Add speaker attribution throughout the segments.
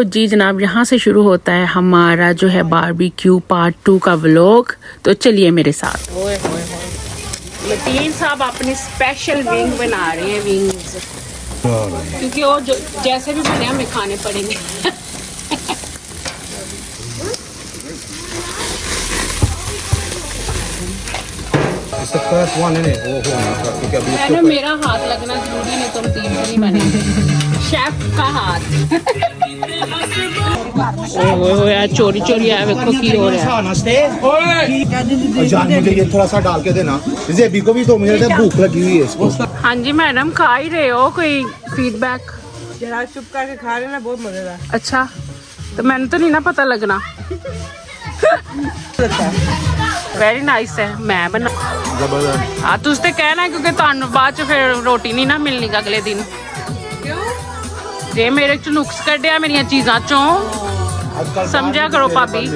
Speaker 1: तो जी जनाब, यहाँ से शुरू होता है हमारा जो है बारबेक्यू पार्ट 2 का व्लॉग। तो चलिए मेरे साथ। ओए होए होए, लतीन साहब अपनी स्पेशल विंग बना रहे हैं, विंग्स, क्योंकि वो जैसे भी बने हमें खाने पड़ेंगे। मैंने मेरा हाथ लगना जरूरी नहीं, तुम तीन नहीं बने शेफ का हाथ। ओए चोरी चोरी है, देखो की हो रहा है।
Speaker 2: जान मुझे ये थोड़ा सा डाल के देना, जेबी को भी तो मुझे भूख लगी हुई है इसको।
Speaker 1: हाँ जी मैडम, खा ही रहे हो, कोई फीडबैक?
Speaker 3: जरा चुप करके खा रहे ना, बहुत मजेदार।
Speaker 1: अच्छा, तो मैंने तो नहीं ना पता लगना। वेरी नाइस है, मैं बना। हाँ तुझ ते कहना, क्योंकि तुहानू बाद च फिर रोटी नहीं ना मिलनी अगले दिन। जे मेरे च नुक्स कढ़िया मेरिया चीज़ां चों, समझा करो भाभी।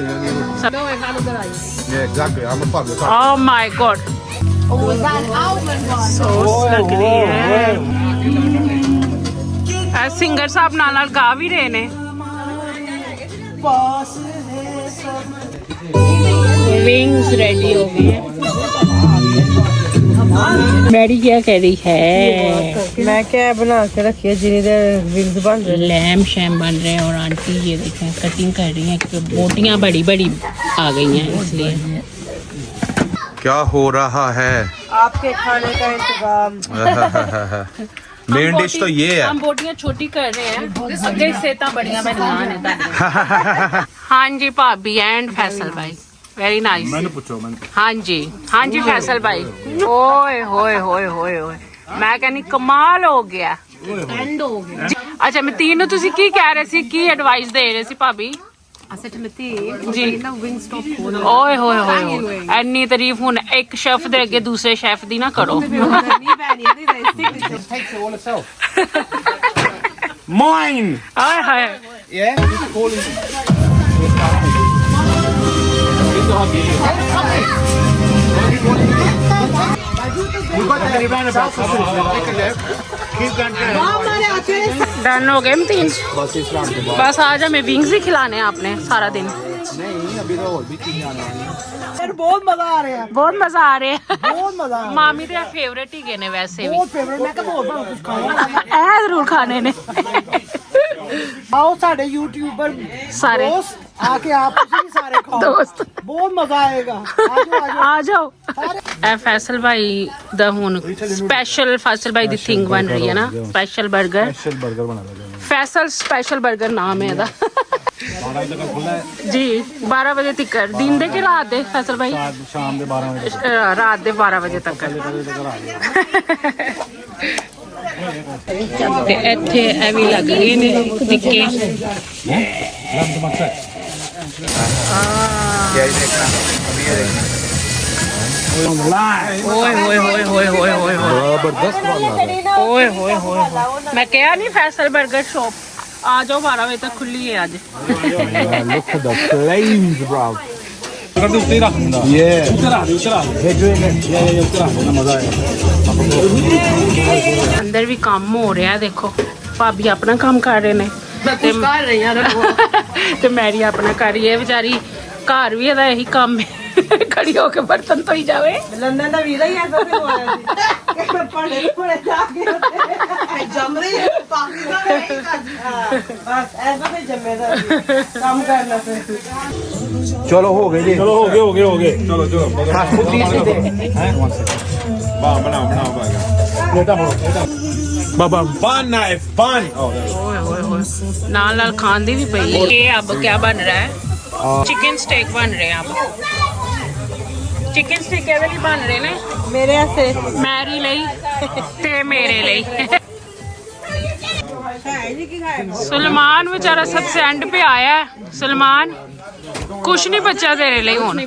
Speaker 1: ओह माय गॉड, सॉस लग रही है। सिंगर साहब नाल गा भी रहे ने। विंग्स रेडी हो गई है। मैडी क्या कह रही है?
Speaker 3: मैं क्या बना के रखी है, जिन्हें देर विंग्स बन रहे,
Speaker 1: लैम शैम बन रहे हैं। और आंटी ये देखें कटिंग कर रही हैं, क्योंकि बोटियां बड़ी बड़ी आ गई हैं, इसलिए।
Speaker 2: क्या हो रहा है?
Speaker 3: आपके खाने का इंतजाम।
Speaker 2: मेन डिश तो ये है।
Speaker 1: हम बोटियां छोटी कर रहे हैं, अगे सेता बड़ियां बनियां। हाँ जी भाभी एंड फैसल भाई, वेरी नाइस।
Speaker 2: मैंने पूछो,
Speaker 1: हाँ जी फैसल भाई। ओए होए होए होए होए, मैं कहनी कमाल हो गया, एंड हो गया। अच्छा मैं तीनों तुसी की कह रहे सी, की एडवाइस दे रहे सी भाभी? जी ओए होए होए, एनी तारीफ हुन एक शेफ दे अगे दूसरे शेफ दी ना करो।
Speaker 2: Mine.
Speaker 1: हाय हाय, डन हो गए तीन। बस आज हमें विंग्स ही खिलाने हैं आपने सारा दिन।
Speaker 2: नहीं अभी तो और भी चीजें आने वाली हैं।
Speaker 3: बहुत मजा आ रहा है,
Speaker 1: बहुत मजा आ रहा है।
Speaker 3: बहुत मजा।
Speaker 1: मामी दे फेवरेट ही गए ने वैसे भी।
Speaker 3: बहुत फेवरेट। मैं कब और कुछ खाऊंगा,
Speaker 1: ऐ जरूर खाने ने।
Speaker 3: आओ साढ़े यूट्यूबर
Speaker 1: सारे
Speaker 3: दोस्त आके आप भी सारे खाओ,
Speaker 1: दोस्त,
Speaker 3: बहुत मजा आएगा।
Speaker 1: आ जाओ। ए फैसल भाई दा हुन स्पेशल, फैसल भाई दी थिंग बन रही है ना, स्पेशल बर्गर।
Speaker 2: स्पेशल बर्गर बना रहे हैं।
Speaker 1: फैसल स्पेशल बर्गर नाम है ਇਹਦਾ। जी 12 बजे तक दिन दे के रात दे फैसल भाई?
Speaker 2: शाम के 12 बजे,
Speaker 1: रात दे 12 बजे तक। ਤੇ ਇੱਥੇ ਇਹ ਵੀ ਲੱਗ ਗਏ ਨੇ ਟਿੱਕੇ। ओए होए होए होए होए होए
Speaker 2: जबरदस्त
Speaker 1: ओए होए होए, मैं क्या नहीं फैसल बर्गर शॉप आ जाओ, 12 बजे तक खुली है आज।
Speaker 2: Look at the flames, bro.
Speaker 1: अंदर भी काम हो रहा है, देखो भाभी अपना काम कर रहे ने, ते मैरी अपना कर रही है। बेचारी घर भी यही काम है, खड़ी होके बर्तन तो ही जावे।
Speaker 3: लंदन का वीजा ही ऐसा से हुआ है, पढ़े पढ़े जाके जम रही है पाकिस्तान। बस ऐसा भी जमेदार काम करना फिर।
Speaker 2: चलो हो गए जी, चलो हो गए चलो चलो बनाओ बाबा बन नाइफ बन।
Speaker 1: ओए ओए ओए, नाल नाल खान दी भी पई है। ये अब क्या बन रहा है? चिकन स्टेक बन रहे हैं अब। चिकन स्टेक केवल ही बन रहे ने
Speaker 3: मेरे ऐसे
Speaker 1: मैरी लई ते मेरे लई। सलमान बेचारा सबसे एंड पे आया है। सलमान कुछ नहीं बचा तेरे लिए हुन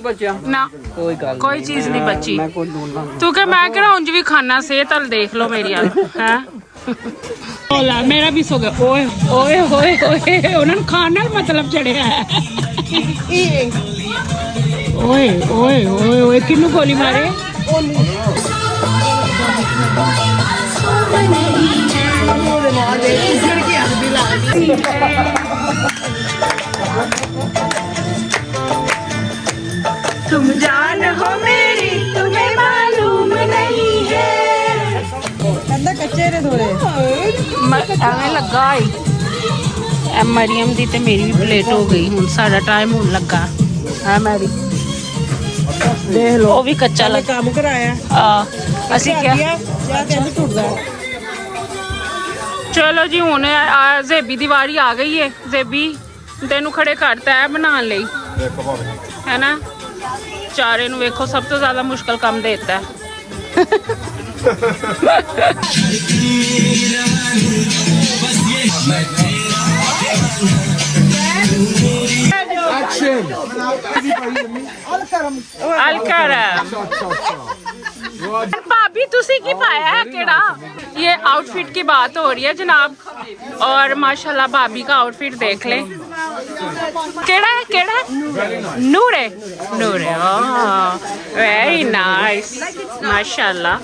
Speaker 1: ना, कोई चीज नहीं बची। तू क्या मैं कह उंज भी खाना सेहत अल देख लो मेरी है। ओला मेरा भी सो गया। ओए ओए ओए ओए, उन्होंने खाना मतलब चढ़िया है। ओए ओए ओए ओए, किन्नू गोली मारे? ਭਾਈ ਐ ਮਰੀਮ ਦੀ ਤੇ ਮੇਰੀ ਵੀ ਪਲੇਟ ਹੋ ਗਈ ਹੁਣ ਸਾਡਾ ਟਾਈਮ ਹੋਣ ਲੱਗਾ ਹੈ ਮੈਰੀ ਦੇਖ ਲਓ ਉਹ ਵੀ ਕੱਚਾ ਲੱਗਾ
Speaker 3: ਕੰਮ ਕਰਾਇਆ
Speaker 1: ਅਸੀਂ ਕਿਹਾ
Speaker 3: ਜਾਂ ਕਹਿੰਦੇ ਟੁੱਟਦਾ
Speaker 1: ਚਲੋ ਜੀ ਹੁਣ ਜ਼ੇਬੀ ਦੀ ਵਾਰੀ ਆ ਗਈ ਹੈ ਜ਼ੇਬੀ ਤੈਨੂੰ ਖੜੇ ਕਰਤਾ ਹੈ ਬਣਾਉਣ ਲਈ ਹੈ ਨਾ ਚਾਰੇ ਨੂੰ ਵੇਖੋ ਸਭ ਤੋਂ ਜ਼ਿਆਦਾ ਮੁਸ਼ਕਲ ਕੰਮ ਦੇਤਾ अलकरम भाभी तुसी की पाया है केड़ा ये आउटफिट की बात हो रही है जनाब और माशाल्लाह भाभी का आउटफिट देख ले केड़ा है नूरे नूरे वेरी नाइस माशाल्लाह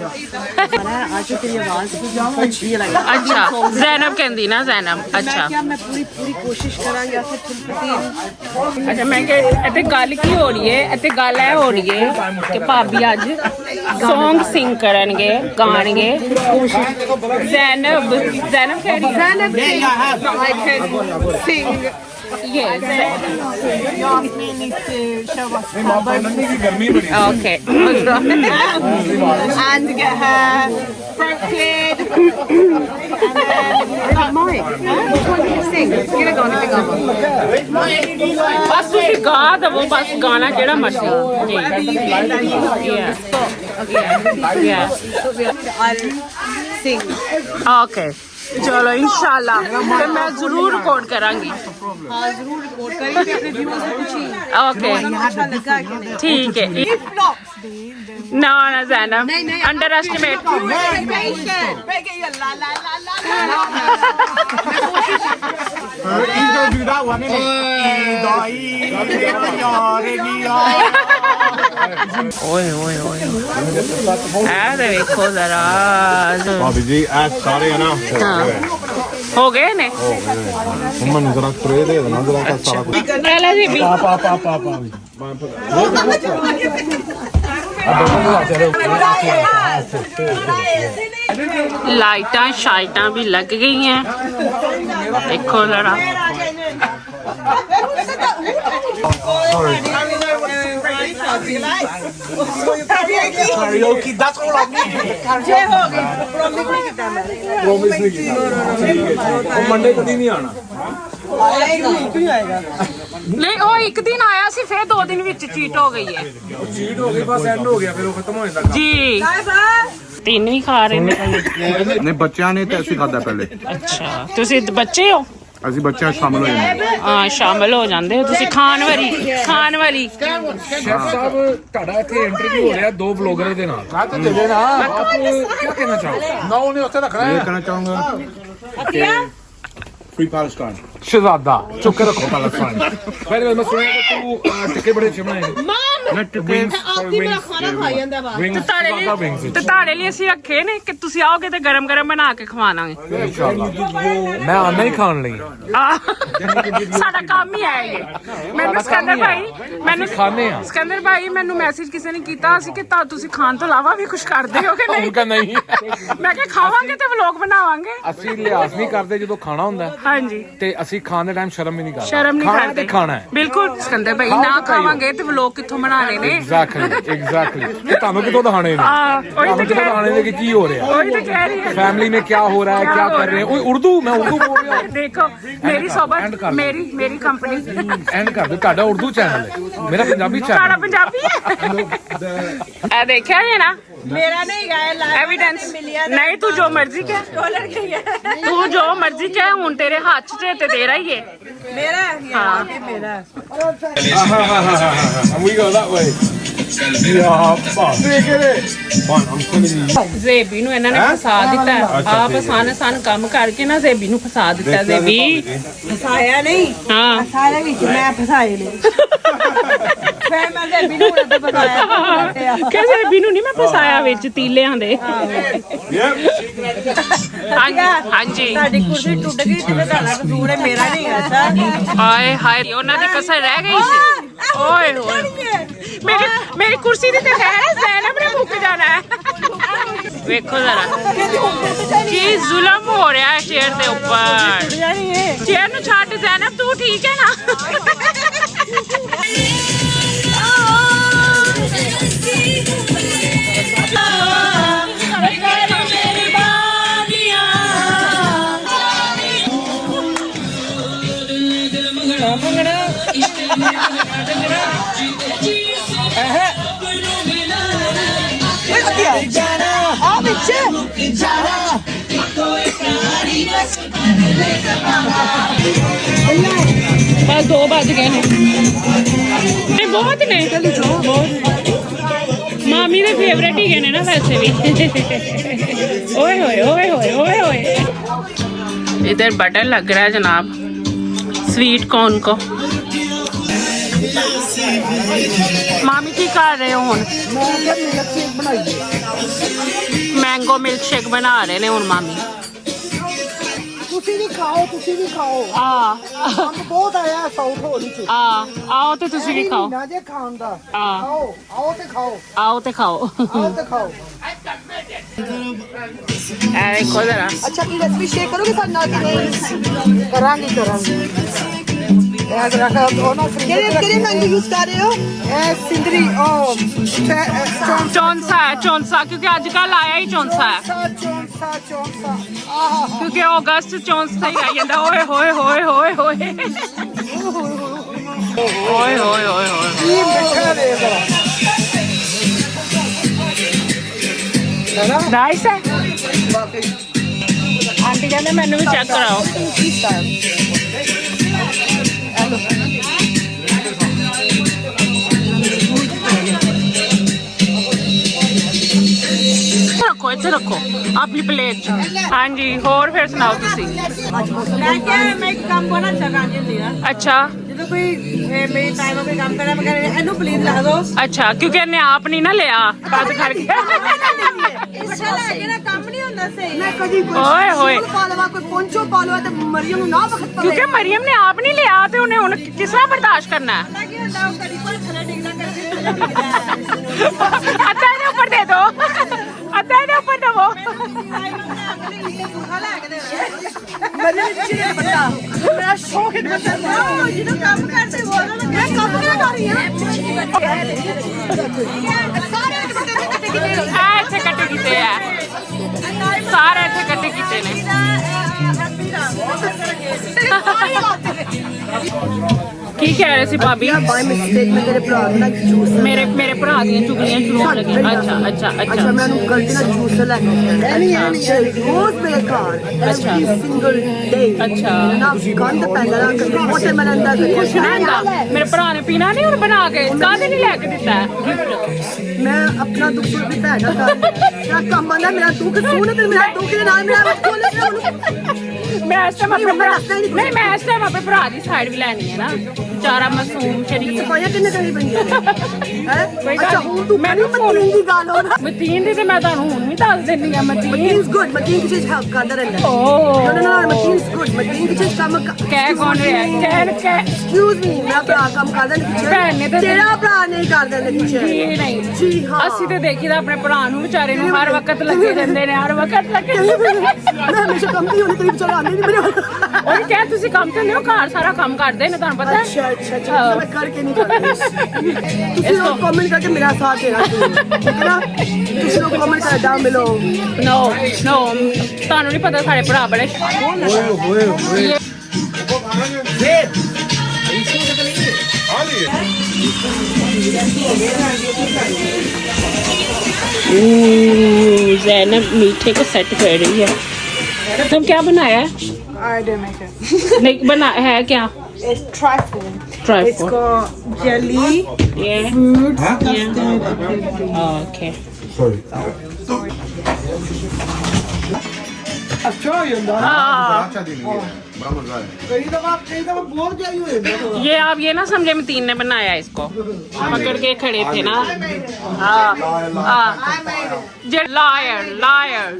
Speaker 1: अच्छा जैनब कहंदी ना जैनब अच्छा
Speaker 3: मैं पूरी कोशिश करांगी
Speaker 1: अच्छा मैं इत्थे गल की हो रही है इत्थे गल है हो रही है कि भाभी अज सॉन्ग सिंग करनगे गाणगे जैनब कह रही
Speaker 3: Zainab I can sing.
Speaker 1: Yes.
Speaker 3: You asked me to show us
Speaker 1: Okay.
Speaker 3: and get her throat cleared. And then Mike, which one do you sing? Give it on,
Speaker 1: बस तुसी गा दवो बस गाना केड़ा मर्जी
Speaker 3: I'll sing.
Speaker 1: ओके चलो इंशाल्लाह ते मैं जरूर रिकॉर्ड करांगी
Speaker 3: हाँ जरूर रिकॉर्ड करेंगे अपने व्यूअर्स को पूछिए
Speaker 1: ओके
Speaker 3: अच्छा लगा कि नहीं
Speaker 1: ठीक है
Speaker 3: If not,
Speaker 1: ना ना ज़ैनब अंडर एस्टिमेट ओए ओए ओए देखो जरा
Speaker 2: ਭਾਬੀ ਜੀ ਐ ਸਾਰੇ ਆ ਨਾ
Speaker 1: हो गए ने
Speaker 2: ਮੈਨੂੰ ਜ਼ਰਾ ਸਪਰੇ ਦੇ ਦੇਣਾ ਜ਼ਰਾ ਸਾਰਾ ਕੁਝ
Speaker 1: पहले जी भी लाइटां शाइटां भी लग गई हैं देखो जरा
Speaker 2: Karaoke, that's all I need. Promise नहीं किया। वो मंडे कभी नहीं आना।
Speaker 1: नहीं वो एक दिन आया सी फिर 2 दिन विच चीट हो गई है
Speaker 2: चीट हो गई बस एंड हो गया फिर वो खत्म हो जाता
Speaker 1: जी 3 ही खा रहे ने
Speaker 2: नहीं बच्चों ने तो ऐसे खाता पहले
Speaker 1: अच्छा तुसी बच्चे हो
Speaker 2: ਅਸੀਂ ਬੱਚਿਆਂ ਸ਼ਾਮਲ ਹੋ ਜਾਂਦੇ
Speaker 1: ਹਾਂ ਸ਼ਾਮਲ ਹੋ ਜਾਂਦੇ ਹੋ ਤੁਸੀਂ ਖਾਣ ਵਾਲੀ
Speaker 4: ਸ਼ੈਫ ਸਾਹਿਬ ਤੁਹਾਡਾ ਇੱਥੇ ਇੰਟਰਵਿਊ ਹੋ ਰਿਹਾ 2 ਬਲੌਗਰ ਦੇ ਨਾਲ ਕਾਹ ਤੇ ਦੇ ਨਾ ਆਪ ਕੀ ਕਹਿਣਾ ਚਾਹੋਗੇ ਨਾ ਉਹਨੇ ਉੱਥੇ ਰੱਖਣਾ
Speaker 2: ਇਹ ਕਹਿਣਾ ਚਾਹੂੰਗਾ ਫ੍ਰੀ ਪਾਲਸਟਾਈਨ
Speaker 4: ਸ਼ਹਜ਼ਾਦਾ ਚੁੱਕ ਕੇ ਰੱਖੋ ਪਾਲਸਤਾਨ ਪਹਿਲੇ ਮੈਂ ਸੁਣਿਆ ਕਿ ਤੂੰ ਟਿੱਕੇ ਬੜੇ ਅੱਛੇ ਬਣਾਏ ਨੇ ਮੈਂ ਟਿੱਕੇ
Speaker 3: आपकी मेरा खाना खा ਜਾਂਦਾ ਵਾ
Speaker 4: ਵਿੰਗ
Speaker 1: ਤੇ ਤੁਹਾਡੇ ਲਈ ਅਸੀਂ ਰੱਖੇ ਨੇ ਕਿ ਤੁਸੀਂ ਆਓਗੇ ਤੇ ਗਰਮ ਬਣਾ ਕੇ ਖਵਾਵਾਂਗੇ
Speaker 4: ਮੈਂ ਆਨਾ ਹੀ ਖਾਣ ਲਈ
Speaker 1: ਸਾਡਾ ਕੰਮ ਹੀ ਹੈ ਇਹ ਮੈਨੂੰ ਸਿਕੰਦਰ
Speaker 4: ਖਾਣੇ ਆ
Speaker 1: ਸਿਕੰਦਰ ਭਾਈ ਮੈਨੂੰ ਮੈਸੇਜ ਕਿਸੇ ਨੇ ਕੀਤਾ ਸੀ ਕਿ ਤੁਸੀਂ ਖਾਣ ਤੋਂ ਇਲਾਵਾ ਵੀ ਕੁਝ ਕਰਦੇ ਹੋ ਕਿ ਨਹੀਂ
Speaker 4: ਨਹੀਂ
Speaker 1: ਮੈਂ ਕਿਹਾ ਖਾਵਾਂਗੇ ਤੇ ਵਲੌਗ ਬਣਾਵਾਂਗੇ
Speaker 4: ਅਸੀਂ ਲਿਹਾਜ਼ ਨਹੀਂ ਕਰਦੇ ਜਦੋਂ ਖਾਣਾ ਹੁੰਦਾ
Speaker 1: ਹਾਂਜੀ
Speaker 4: ਤੇ ਅਸੀਂ ਖਾਣ ਦੇ ਟਾਈਮ ਸ਼ਰਮ ਵੀ ਨਹੀਂ ਕਰਦੇ
Speaker 1: ਸ਼ਰਮ ਨਹੀਂ
Speaker 4: ਖਾਣਾ
Speaker 1: ਕਰਦੇ
Speaker 4: ਤੇ ਖਾਣਾ ਹੈ
Speaker 1: ਬਿਲਕੁਲ ਸਿਕੰਦਰ ਭਾਈ ਨਾ ਖਾਵਾਂਗੇ ਤੇ ਵਲੌਗ ਕਿੱਥੋਂ ਬਣਾਣੇ ਨੇ
Speaker 4: एग्जैक्टली कि ਤੁਹਾਨੂੰ ਕਿਤੋਂ ਦਿਖਾਣੇ ਨੇ ਤੁਹਾਨੂੰ ਕਿਤੋਂ ਦਿਖਾਣੇ ਨੇ ਕਿ ਕੀ ਹੋ ਰਿਹਾ
Speaker 1: वही तो कह रही है
Speaker 4: फैमिली में क्या हो रहा है क्या कर रहे हैं ओए उर्दू मैं उर्दू बोल रहा हूं
Speaker 1: देखो मेरी सोबत मेरी कंपनी
Speaker 4: एंड कर दो ਤੁਹਾਡਾ ਉਰਦੂ ਚੈਨਲ ਹੈ ਮੇਰਾ ਪੰਜਾਬੀ
Speaker 1: सारा
Speaker 4: ਚੈਨਲ
Speaker 1: पंजाबी है ए देखा है ना
Speaker 3: मेरा नहीं गया
Speaker 1: एविडेंस नहीं तू जो मर्जी कह तू जो मर्जी कह हुन तेरे हाथ च ते तेरा ही है
Speaker 3: मेरा
Speaker 1: हाँ
Speaker 3: मेरा
Speaker 2: we go that way
Speaker 1: ਜ਼ੇਬੀ ਨੂੰ ਇਹਨਾਂ ਨੇ ਫਸਾ ਦਿੱਤਾ ਆਪ ਆਸਾਨ ਕੰਮ ਕਰਕੇ ਨਾ ਜ਼ੇਬੀ ਨੂੰ ਫਸਾ ਦਿੱਤਾ ਜ਼ੇਬੀ
Speaker 3: ਫਸਾਇਆ ਨਹੀਂ
Speaker 1: ਹਾਂ
Speaker 3: ਸਾਰੇ ਵਿੱਚ ਮੈਂ ਫਸਾਏ ਨੇ ਫਿਰ ਮੈਂ ਦੇ ਬਿਨੂ ਨੇ ਫਸਾਇਆ
Speaker 1: ਕਿ ਜ਼ੇਬੀ ਨੂੰ ਨਹੀਂ ਮੈਂ ਫਸਾਇਆ ਵਿੱਚ ਤੀਲਿਆਂ ਦੇ ਹਾਂਜੀ
Speaker 3: ਸਾਡੀ ਕੁਰਸੀ ਟੁੱਟ ਗਈ ਤੇ ਤੁਹਾਡਾ ਕਸੂਰ ਹੈ ਮੇਰਾ ਨਹੀਂ ਅੱਛਾ
Speaker 1: ਹਾਏ ਹਾਏ ਉਹਨਾਂ ਦੀ ਕਸਰ ਰਹਿ ਗਈ ਸੀ ਓਏ ਹੋਏ ਮੇਰੀ ਕੁਰਸੀ ਤੇ ਖੈਰ ਹੈ ਜ਼ੈਨਬ ਨੇ ਮੁੱਕ ਜਾਣਾ ਹੈ ਵੇਖੋ ਜ਼ਰਾ ਕੀ ਜ਼ੁਲਮ ਹੋ ਰਿਹਾ ਹੈ ਚੇਅਰ ਦੇ ਉੱਪਰ। ਚੇਅਰ ਨੂੰ ਛੱਡ ਜ਼ੈਨਬ, ਤੂੰ ਠੀਕ ਹੈ ਨਾ? बस 2 बज गए ने, बहुत ने मामी दे फेवरेट ही ने ना वैसे भी। ओए होए ओए होए ओए होए। इधर बटर लग रहा है जनाब स्वीट कॉर्न को। मामी की कर रहे हो हुण? मैंगो मिल्क शेक बना रहे ने हुण मामी।
Speaker 3: ਤੁਸੀਂ ਵੀ ਖਾਓ ਅੰਬ ਬਹੁਤ ਆਇਆ ਸਾਊਥ ਹੋਲੀ ਚ।
Speaker 1: आओ तो तुसी भी खाओ।
Speaker 3: ਨਾ ਜੇ ਖਾਣ ਦਾ
Speaker 1: हाँ
Speaker 3: ਆਓ ਤੇ ਖਾਓ
Speaker 1: आओ तो खाओ। ऐ देखो जरा
Speaker 3: ਅੱਛਾ ਕੀ ਰੈਸਪੀ ਸ਼ੇਅਰ ਕਰੋਗੇ ਸਾਡੇ ਨਾਲ? ਕਰਾਂਗੇ ਇਹ ਰੱਖਾ ਦੋ ਨਾ। ਕਿਹੜੇ ਮੈਂਗੋ ਯੂਜ਼ ਕਰ ਰਹੇ ਹੋ? ਇਹ ਸਿੰਦਰੀ
Speaker 1: चौंसा है, चौंसा, क्योंकि आजकल आया ही चौंसा है,
Speaker 3: ਚੌਂਸਾ
Speaker 1: क्योंकि अगस्त चौंसा ही आई जाता। ओए होए होए होए होए ओए होए होए होए।
Speaker 3: ਕੀ ਮਿੱਠਾ ਦੇ ਜਰਾ
Speaker 1: नाइस है। आंटी कहते मैनू भी चेक कराओ। रखो इत्थे रखो अपनी प्लेट। हाँ जी, होर फिर सुनाओ तुसी।
Speaker 3: ਮੈਂ ਇੱਕ ਕੰਮ ਬਣਾ ਚਾਹਾਂਗੀ ਹੁੰਦੀ ਆ
Speaker 1: अच्छा
Speaker 3: ਜਦੋਂ ਕੋਈ ਮੇਰੀ ਟਾਈਮ ਕੋਈ ਕੰਮ ਕਰਾਂ ਮੈਂ ਕਹਿੰਦਾ ਇਹਨੂੰ ਪਲੀਜ਼ ਲਾ ਦਿਓ।
Speaker 1: अच्छा, क्योंकि इन्हें आप नहीं ना लिया बस करके।
Speaker 3: ਅੱਛਾ ਲੈ ਕੇ ਨਾ ਕੰਮ ਨਹੀਂ ਹੁੰਦਾ ਸਹੀ। ਮੈਂ ਕਦੀ
Speaker 1: ओए होए,
Speaker 3: ਪਾ ਲਵਾ ਕੋਈ ਪੌਂਚੋ ਪਾ ਲਵਾ ਤੇ ਮਰੀਮ ਨੂੰ ਨਾ ਵਖਤ ਪਵੇ।
Speaker 1: क्योंकि मरियम ने आप नहीं लिया तो उन्हें उन्हें किस तरह बर्दाश्त करना है?
Speaker 3: ਕੀ ਹੁੰਦਾ ਉਹ ਕਦੀ ਕੋਲ ਥੱਲੇ ਡਿੱਗਣਾ ਕਰਦੇ
Speaker 1: अद्धा इन्हें ऊपर दे दो, अद्धा इन्हें ऊपर दो।
Speaker 3: ਮੇਰੇ ਵਿੱਚ ਨਹੀਂ ਪਤਾ ਮੇਰਾ ਸ਼ੌਕ ਹੈ ਬੱਚਾ ਜਿਹਨੂੰ ਕੰਮ ਕਰਦੇ ਬੋਲੋ ਨਾ ਮੈਂ ਕੰਮ ਕਿਉਂ ਕਰ ਰਹੀ ਹਾਂ। ਸਾਰੇ ਕੱਟੇ ਕਿਤੇ
Speaker 1: ਇੱਥੇ ਕੱਟੇ ਕੀਤੇ ਆ, ਸਾਰੇ ਇੱਥੇ ਕੱਟੇ ਕੀਤੇ ਨੇ। ਕੀ ਕਹਿ ਰਹੇ ਸੀ ਭਾਬੀ?
Speaker 3: ਬਾਈ ਮਿਸਟੇਕ ਮੈਂ ਤੇਰੇ ਭਰਾ ਦਾ ਜੂਸ
Speaker 1: ਮੇਰੇ ਭਰਾ ਦੀਆਂ ਚੁਗਲੀਆਂ ਸ਼ੁਰੂ ਹੋਣ ਲੱਗੀਆਂ। ਅੱਛਾ
Speaker 3: ਮੈਂ ਉਹਨੂੰ ਗਲਤੀ ਨਾਲ ਜੂਸ ਲੈ ਕੇ ਰੋਜ਼ ਮੇਰੇ ਘਰ ਐਵਰੀ ਸਿੰਗਲ ਡੇ ਨਾ ਗੰਦ ਪੈਂਦਾ ਨਾ ਕਦੇ ਵਾਟਰਮੈਲਨ ਦਾ
Speaker 1: ਕੁਛ ਨਾ ਹੁੰਦਾ। ਮੇਰੇ ਭਰਾ ਨੇ ਪੀਣਾ ਨਹੀਂ ਹੁਣ ਬਣਾ ਕੇ, ਕਾਹਦੇ ਨਹੀਂ ਲੈ ਕੇ ਦਿੱਤਾ ਗਿਫਟ?
Speaker 3: ਮੈਂ ਆਪਣਾ ਦੁੱਖ ਵੀ ਭੈਣਾ ਕਰ ਮੇਰਾ ਕੰਮ ਆਂਦਾ ਮੇਰਾ ਦੁੱਖ ਸੁਣ ਤੇ ਮੇਰਾ ਦੁੱਖ ਦੇ ਨਾਲ ਮੇਰਾ ਕੋਲੇ
Speaker 1: ਮੈਂ ਇਸ ਟਾਈਮ ਆਪਣੇ ਭਰਾ ਨਹੀਂ, ਮੈਂ ਇਸ ਟਾਈਮ ਆਪਣੇ ਭਰਾ ਦੀ ਸਾਈਡ ਵੀ ਲੈਣੀ ਹੈ ਨਾ। ਵਿਚਾਰਾ ਮਾਸੂਮ ਸ਼ਰੀਫ।
Speaker 3: ਸਫਾਈਆਂ ਕਿੰਨੇ ਕਰੀ ਬੰਦੀਆਂ ਨੇ ਹੈ
Speaker 1: ਕੋਈ
Speaker 3: ਅੱਛਾ
Speaker 1: ਗੱਲ
Speaker 3: ਹੁਣ ਤੂੰ ਮੈਨੂੰ ਮਤੀਨ ਦੀ ਗੱਲ ਹੋ ਨਾ
Speaker 1: ਮਤੀਨ ਦੀ ਤੇ ਮੈਂ ਤੁਹਾਨੂੰ ਹੁਣ ਵੀ ਦੱਸ ਦਿੰਦੀ ਆ।
Speaker 3: ਮਤੀਨ ਇਜ਼ ਗੁੱਡ ਮਤੀਨ ਕਿਸੇ ਚ ਹੈਲਪ ਕਰਦਾ ਰਹਿੰਦਾ।
Speaker 1: ਓਹ
Speaker 3: no ਮਤੀਨ ਇਜ਼ ਗੁੱਡ ਮਤੀਨ ਕਿਸੇ ਚ ਕੰਮ
Speaker 1: ਕਹਿ ਕੌਣ ਰਿਹਾ? ਕਹਿ
Speaker 3: ਐਕਸਕਿਊਜ਼ ਮੀ ਮੇਰਾ ਭਰਾ ਕੰਮ ਕਰਦਾ ਨਹੀਂ
Speaker 1: ਭੈਣ ਨੇ ਤਾਂ
Speaker 3: ਤੇਰਾ ਭਰਾ ਨਹੀਂ ਕਰਦਾ ਨਹੀਂ
Speaker 1: ਜੀ ਨਹੀਂ
Speaker 3: ਜੀ ਹਾਂ
Speaker 1: ਅਸੀਂ ਤੇ ਦੇਖੀਦਾ ਆਪਣੇ ਭਰਾ ਨੂੰ ਵਿਚਾਰੇ ਨੂੰ ਹਰ ਵਕਤ ਲੱਗੇ ਰਹਿੰਦੇ ਨੇ, ਹਰ ਵਕਤ ਲੱਗੇ।
Speaker 3: ਮੈਂ ਹਮੇਸ਼ਾ ਕੰਮ ਹੀ ਹੋਣੀ ਤੇਰੀ ਵਿਚਾਰਾ ਆਉਂਦੀ ਨਹੀਂ ਮੇਰੇ
Speaker 1: ਉਹ ਕਹਿ ਤੁਸੀਂ ਕੰਮ ਤੇ ਨਹੀਂ ਹੋ, ਘਰ ਸਾਰਾ ਕੰਮ ਕਰਦੇ ਨੇ, ਤੁਹਾਨੂੰ ਪਤਾ ਹੈ।
Speaker 3: ਅੱਛਾ ਮੈਂ ਕਰਕੇ ਨਹੀਂ ਕਰਦੀ। ਤੁਸੀਂ ਲੋਕ ਕਮੈਂਟ ਕਰਕੇ ਮੇਰਾ ਸਾਥ ਦੇਣਾ ਠੀਕ ਹੈ ਨਾ। ਤੁਸੀਂ ਲੋਕ ਕਮੈਂਟ ਕਰਦਾ ਮਿਲੋ।
Speaker 1: ਨੋ ਤੁਹਾਨੂੰ ਨਹੀਂ ਪਤਾ ਸਾਡੇ ਭਰਾ ਬੜੇ ज़ैनब मीठे को सेट कर रही है। तुम क्या बनाया है? नहीं बना है क्या?
Speaker 3: It's trifle. It's
Speaker 1: tripod.
Speaker 3: got jelly,
Speaker 1: Yeah.
Speaker 3: fruit,
Speaker 1: Okay.
Speaker 3: अच्छा हो ਜਾਂਦਾ
Speaker 1: हाँ,
Speaker 2: अच्छा दिन है, बड़ा मजा है।
Speaker 3: ਕਈ ਦਫਾ ਬਹੁਤ ਜਾਈ ਹੋ ਜਾਂਦਾ।
Speaker 1: ये आप ये ना समझे मतीन ने बनाया इसको, पकड़ के खड़े थे ना। लायर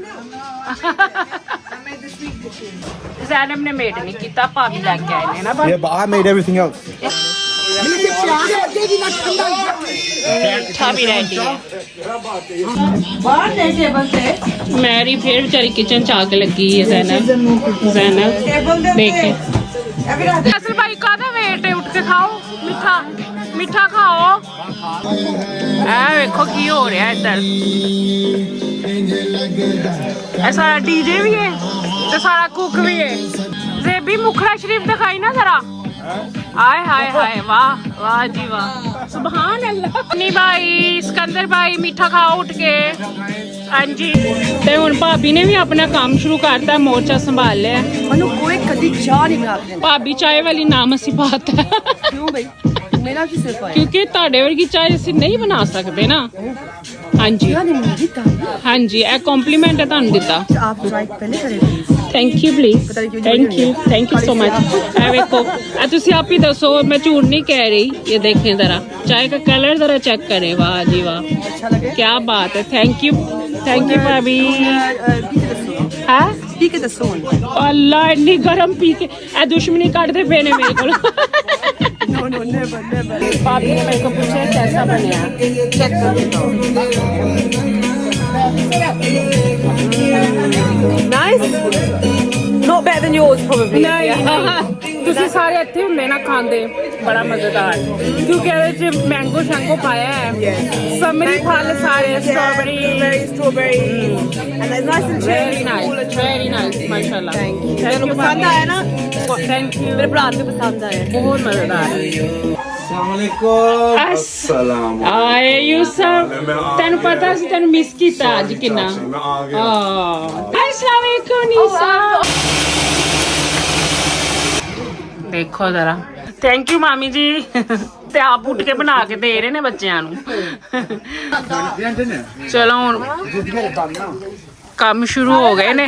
Speaker 1: ज़ैनब ने मेड नहीं किया, भाभी लेके आए ने ना।
Speaker 2: Yeah, but I made everything else.
Speaker 1: मीठा भी रेडी है
Speaker 3: बाहर दे टेबल से
Speaker 1: मैरी फिर बेचारी किचन च आके लगी है ज़ैनब
Speaker 3: टेबल दे
Speaker 1: देखे असल भाई कादा वेट है उठ के खाओ मीठा मीठा खाओ ए देखो की हो रहा है इधर ऐसा डीजे भी है तो सारा कुक भी है जेबी मुखड़ा शरीफ दिखाई ना जरा आय हाय हाय वाह वाह जी वाह सुभान अल्लाह नहीं भाई सिकंदर भाई मीठा खाओ उठ के हाँ जी ते हुण भाभी ने भी अपना काम शुरू करता है मोर्चा संभाल लिया
Speaker 3: मनु कोई कदी चाह नहीं बना के
Speaker 1: भाभी चाय वाली नाम असी बात है
Speaker 3: क्यों भाई मेरा की सिर्फ है
Speaker 1: क्योंकि ਤੁਹਾਡੇ ਵਰਗੀ ਚਾय ਅਸੀਂ ਨਹੀਂ ਬਣਾ ਸਕਦੇ ਨਾ ਹਾਂਜੀ ਹਾਂਜੀ ਇਹ ਕੰਪਲੀਮੈਂਟ ਹੈ ਤੁਹਾਨੂੰ ਦਿੱਤਾ
Speaker 3: आप ट्राई पहले करें please
Speaker 1: thank you please thank you so much ਇਹ ਵੇਖੋ ਇਹ ਤੁਸੀਂ ਆਪ ਹੀ ਦੱਸੋ मैं झूठ नहीं कह रही ये देखें जरा चाय का कलर जरा चेक करें वाह जी वाह
Speaker 3: अच्छा लगे
Speaker 1: क्या बात है थैंक यू भाभी है
Speaker 3: पी के दसो
Speaker 1: अल्लाह इन्नी गर्म पी के ए दुश्मनी काटते पे ने मेरे को
Speaker 3: नो नो नेवर नेवर
Speaker 1: भाभी ने मेरे को पूछा कैसा बनया
Speaker 3: चेक कर nice not better than yours probably
Speaker 1: ਤੁਸੀਂ ਸਾਰੇ ਇੱਥੇ ਹੁੰਦੇ ਨਾ ਖਾਂਦੇ ਬੜਾ ਮਜ਼ੇਦਾਰ ਕਿਉਂਕਿ ਇਹਦੇ ਚ ਮੈਂਗੋ ਸ਼ੈਂਗੋ ਪਾਇਆ ਹੈ ਸਮਰੀ ਫਲ ਸਾਰੇ strawberry
Speaker 3: and it's nice and
Speaker 1: very
Speaker 3: cherry
Speaker 1: nice ਮਾਸ਼ਾਅੱਲਾ
Speaker 3: तेरे पसंद आया ना
Speaker 1: थैंक यू
Speaker 3: मेरे भरा को पसंद आया
Speaker 1: बहुत मजेदार है
Speaker 2: अस्सलाम
Speaker 1: ਆਏ ਯੂਸਫ ਤੈਨੂੰ ਪਤਾ ਸੀ ਤੈਨੂੰ ਮਿਸ ਕੀਤਾ ਅੱਜ ਕਿੰਨਾ अस्सलाम वालेकुम नीसा देखो जरा थैंक यू मामी जी ਤੇ ਆਪ ਉੱਠ ਕੇ ਬਣਾ ਕੇ ਦੇ ਰਹੇ ਨੇ ਬੱਚਿਆਂ ਨੂੰ ਚਲੋ ਹੁਣ ਕੰਮ शुरू हो गए ने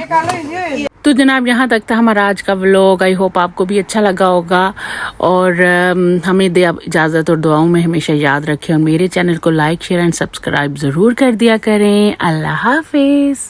Speaker 1: तो जनाब यहाँ तक था हमारा आज का व्लॉग आई होप आपको भी अच्छा लगा होगा और हमें दे अब इजाज़त और दुआओं में हमेशा याद रखें और मेरे चैनल को लाइक शेयर एंड सब्सक्राइब ज़रूर कर दिया करें अल्लाह हाफिज़।